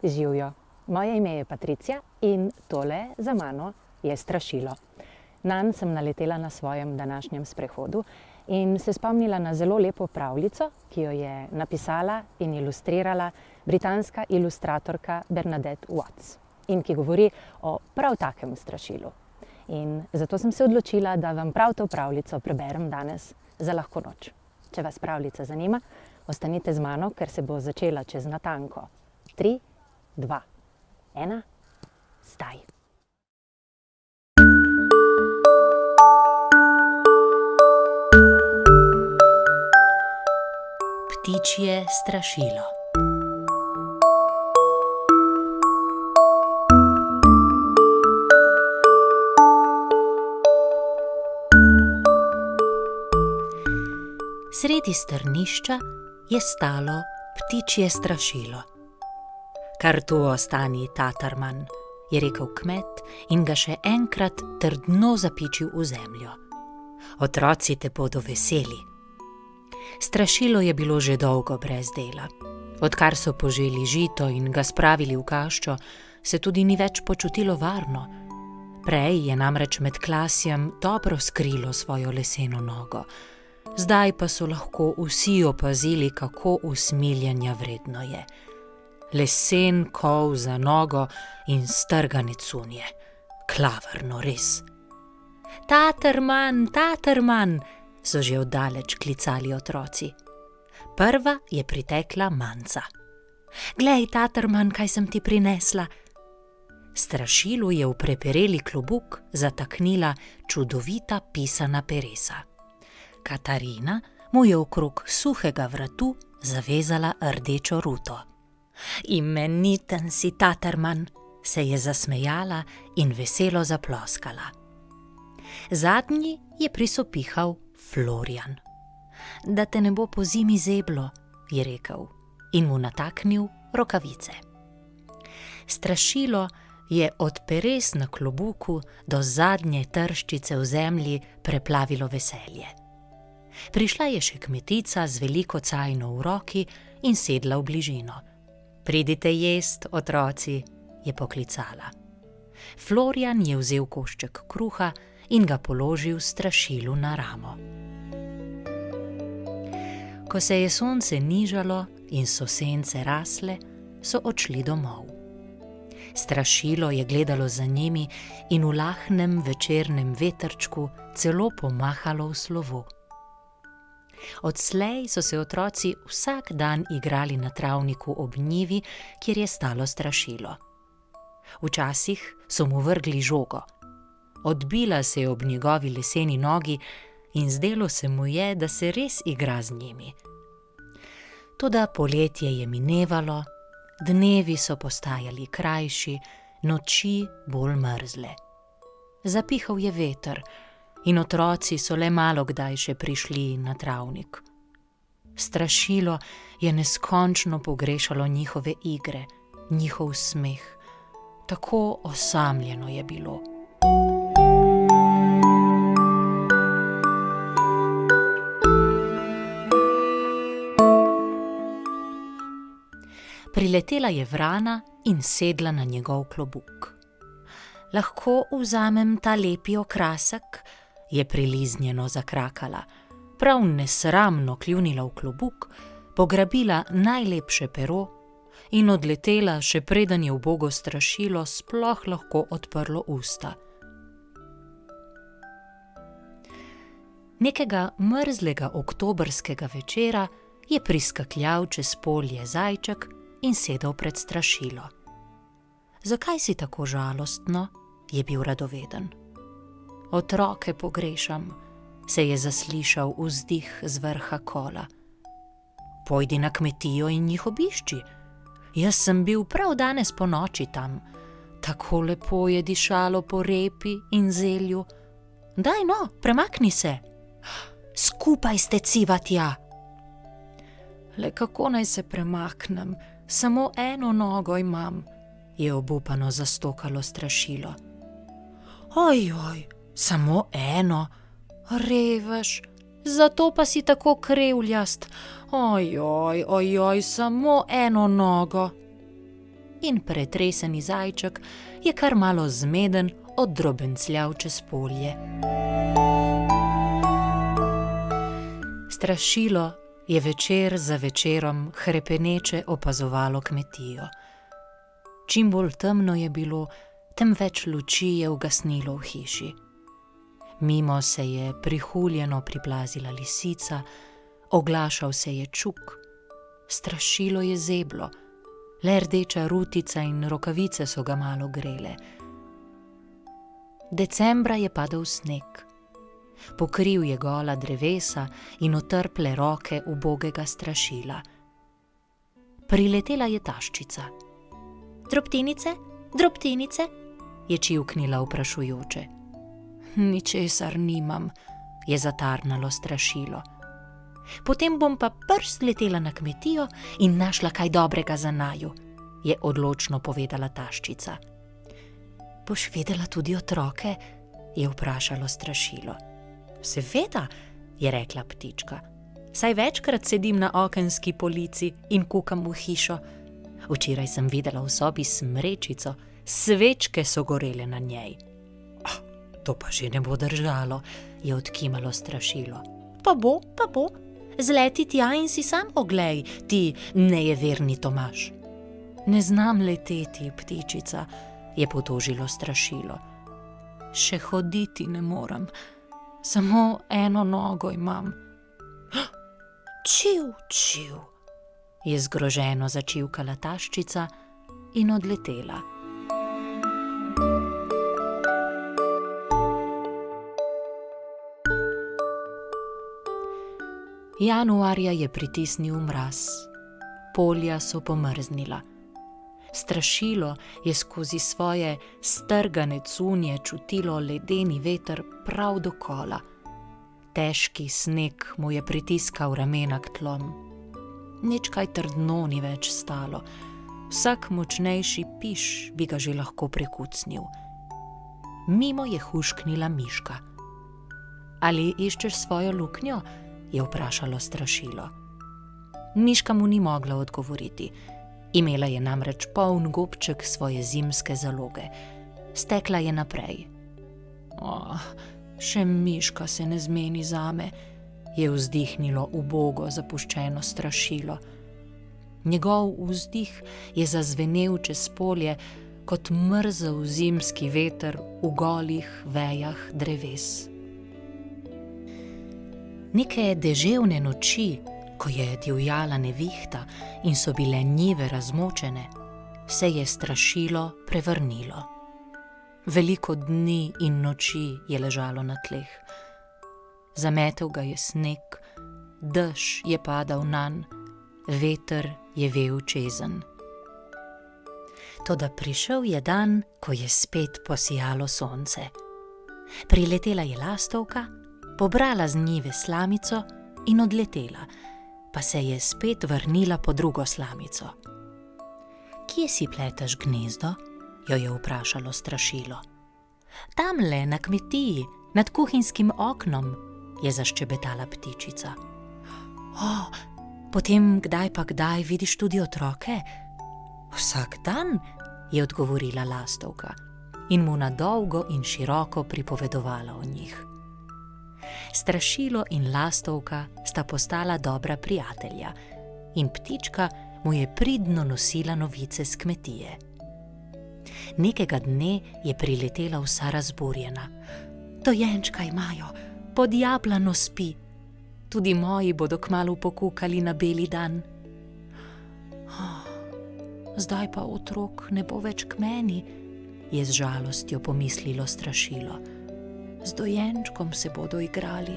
Živjo, moje ime je Patricija in tole za mano je strašilo. Nanj sem naletela na svojem današnjem sprehodu in se spomnila na zelo lepo pravljico, ki jo je napisala in ilustrirala britanska ilustratorka Bernadette Watts in ki govori o prav takem strašilu. In zato sem se odločila, da vam prav to pravljico preberem danes za lahko noč. Če vas pravljica zanima, ostanite z mano, ker se bo začela čez natanko 3, 2, 1, zdaj. Ptičje strašilo. Sredi strnišča je stalo ptičje strašilo. Kar tu ostani, tatarman, je rekel kmet in ga še enkrat trdno zapičil v zemljo. Otroci te bodo veseli. Strašilo je bilo že dolgo brez dela. Odkar so poželi žito in ga spravili v kaščo, se tudi ni več počutilo varno. Prej je namreč med klasjem dobro skrilo svojo leseno nogo. Zdaj pa so lahko vsi opazili, kako usmiljenja vredno je. Lesen kol za nogo in strgane cunje. Klavrno res. Taterman, taterman, so že oddaleč klicali otroci. Prva je pritekla Manca. Glej, taterman, kaj sem ti prinesla. Strašilu je v prepereli klobuk zataknila čudovita pisana peresa. Katarina mu je okrog suhega vratu zavezala rdečo ruto. Imeniten si, taterman, se je zasmejala in veselo zaploskala. Zadnji je prisopihal Florian. Da te ne bo po zimi zeblo, je rekel in mu nataknil rokavice. Strašilo je od peres na klobuku do zadnje trščice v zemlji preplavilo veselje. Prišla je še kmetica z veliko cajno v roki in sedla v bližino. Pridite jest, otroci, je poklicala. Florian je vzel košček kruha in ga položil strašilu na ramo. Ko se je sonce nižalo in so sence rasle, so odšli domov. Strašilo je gledalo za njimi in v lahnem večernem vetrčku celo pomahalo v slovo. Odslej so se otroci vsak dan igrali na travniku ob njivi, kjer je stalo strašilo. Včasih so mu vrgli žogo. Odbila se je ob njegovi leseni nogi in zdelo se mu je, da se res igra z njimi. Toda poletje je minevalo, dnevi so postajali krajši, noči bolj mrzle. Zapihal je veter in otroci so le malo kdaj še prišli na travnik. Strašilo je neskončno pogrešalo njihove igre, njihov smeh. Tako osamljeno je bilo. Priletela je vrana in sedla na njegov klobuk. Lahko vzamem ta lepi okrasek, je priliznjeno zakrakala, prav nesramno kljunila v klobuk, pograbila najlepše pero in odletela, še preden je ubogo strašilo sploh lahko odprlo usta. Nekega mrzlega oktobrskega večera je priskakljal čez polje zajček in sedel pred strašilo. Zakaj si tako žalostno? Je bil radoveden. Otroke pogrešam, se je zaslišal vzdih z vrha kola. Pojdi na kmetijo in jih obišči. Jaz sem bil prav danes ponoči tam. Tako lepo je dišalo po repi in zelju. Daj no, premakni se. Skupaj ste civa tja. Le kako naj se premaknem? Samo eno nogo imam, je obupano zastokalo strašilo. Ojoj, samo eno, revež, zato pa si tako krevljast. Ojoj, samo eno nogo. in pretreseni zajček je kar malo zmeden oddrobencljal čez polje. Strašilo je večer za večerom hrepeneče opazovalo kmetijo. Čim bolj temno je bilo, tem več luči je ugasnilo v hiši. Mimo se je prihuljeno priplazila lisica, oglašal se je čuk. Strašilo je zeblo, le rdeča rutica in rokavice so ga malo grele. Decembra je padel sneg. Pokril je gola drevesa in otrple roke ubogega Strašila. Priletela je taščica. Drobtinice, drobtinice, je čivknila vprašujoče. Ničesar nimam, je zatarnalo Strašilo. Potem bom pa prst letela na kmetijo in našla kaj dobrega za naju, je odločno povedala taščica. Boš videla tudi otroke, je vprašalo Strašilo. Seveda, je rekla ptička. Saj večkrat sedim na okenski polici in kukam v hišo. Včeraj sem videla v sobi smrečico, svečke so gorele na njej. To pa že ne bo držalo, je odkimalo Strašilo. Pa bo, zleti tja in si sam oglej, ti nejeverni Tomaž. Ne znam leteti, ptičica, je potožilo Strašilo. Še hoditi ne moram, samo eno nogo imam. Čiv, je zgroženo začivkala taščica in odletela. Januarja je pritisnil mraz, polja so pomrznila. Strašilo je skozi svoje strgane cunje čutilo ledeni veter prav do kola. Težki sneg mu je pritiskal ramena k tlom. Nič kaj trdno ni več stalo, vsak močnejši piš bi ga že lahko prekucnil. Mimo je hušknila miška. Ali iščeš svojo luknjo? Je vprašalo Strašilo. Miška mu ni mogla odgovoriti. Imela je namreč poln gobček svoje zimske zaloge. Stekla je naprej. Še miška se ne zmeni zame, je vzdihnilo ubogo zapuščeno Strašilo. Njegov vzdih je zazvenel čez polje kot mrzel zimski veter v golih vejah dreves. Neke deževne noči, ko je divjala nevihta in so bile njive razmočene, se je Strašilo prevrnilo. Veliko dni in noči je ležalo na tleh. Zametel ga je sneg, dež je padal nanj, veter je vel čezenj. Toda prišel je dan, ko je spet posijalo sonce. Priletela je lastovka, pobrala z njive slamico in odletela, pa se je spet vrnila po drugo slamico. Kje si pleteš gnezdo? Jo je vprašalo Strašilo. Tamle, na kmetiji, nad kuhinjskim oknom, je zaščebetala ptičica. Potem kdaj pa kdaj vidiš tudi otroke? Vsak dan, je odgovorila lastovka in mu na dolgo in široko pripovedovala o njih. Strašilo in lastovka sta postala dobra prijatelja in ptička mu je pridno nosila novice s kmetije. Nekega dne je priletela vsa razburjena. Dojenčka imajo, pod jablano spi. Tudi moji bodo kmalu pokukali na beli dan. Zdaj pa otrok ne bo več k meni, je z žalostjo pomislilo Strašilo. Z dojenčkom se bodo igrali.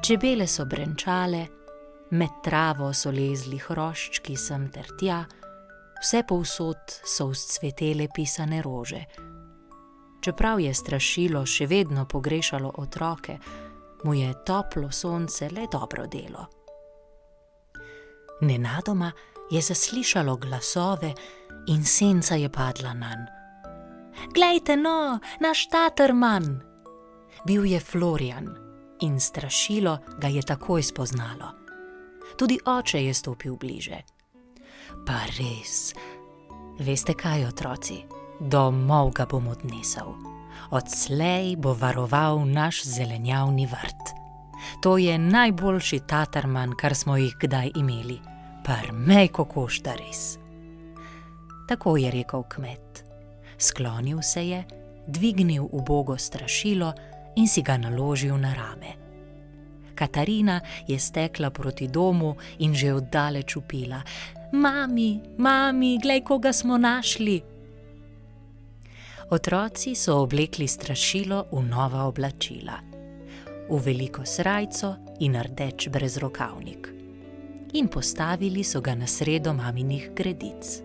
Čebele so brenčale, med travo so lezli hroščki sem ter tja, vse povsod so vzcvetele pisane rože. Čeprav je Strašilo še vedno pogrešalo otroke, mu je toplo sonce le dobro delo. Nenadoma je zaslišalo glasove in senca je padla nanj. Glejte no, naš taterman! Bil je Florjan in Strašilo ga je takoj spoznalo. Tudi oče je stopil bliže. Pa res. Veste kaj, otroci? Domov ga bom odnesel. Odslej bo varoval naš zelenjavni vrt. To je najboljši tatarman, kar smo jih kdaj imeli. Prmej kokošta res. Tako je rekel kmet. Sklonil se je, dvignil ubogo strašilo in si ga naložil na rame. Katarina je stekla proti domu in že oddaleč vpila: Mami, mami, glej, koga smo našli! Otroci so oblekli strašilo v nova oblačila, v veliko srajco in rdeč brezrokavnik. In postavili so ga na sredo maminih gredic.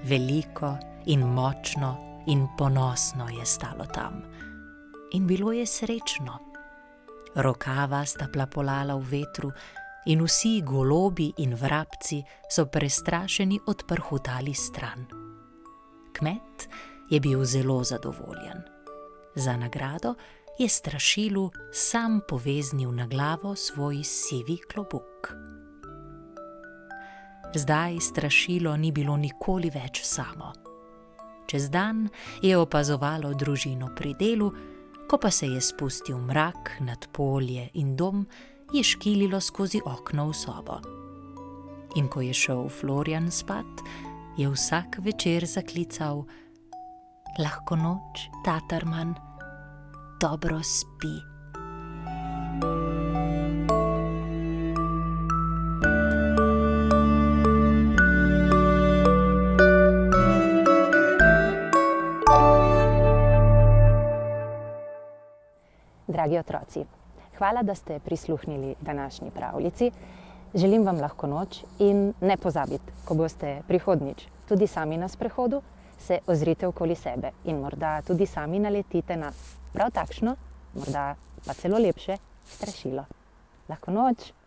Veliko in močno in ponosno je stalo tam. In bilo je srečno. Rokava sta plapolala v vetru in vsi golobi in vrabci so prestrašeni odprhutali stran. Kmet je bil zelo zadovoljen. Za nagrado je strašilu sam poveznil na glavo svoj sivi klobuk. Zdaj strašilo ni bilo nikoli več samo. Čez dan je opazovalo družino pri delu, ko pa se je spustil mrak nad polje in dom, je škililo skozi okno v sobo. In ko je šel Florjan spat, je vsak večer zaklical: Lahko noč, tatarman, dobro spi. Dragi otroci, hvala, da ste prisluhnili današnji pravljici. Želim vam lahko noč in ne pozabite, ko boste prihodnjič tudi sami na sprehodu, se ozrite okoli sebe in morda tudi sami naletite na prav takšno, morda pa celo lepše strašilo. Lahko noč!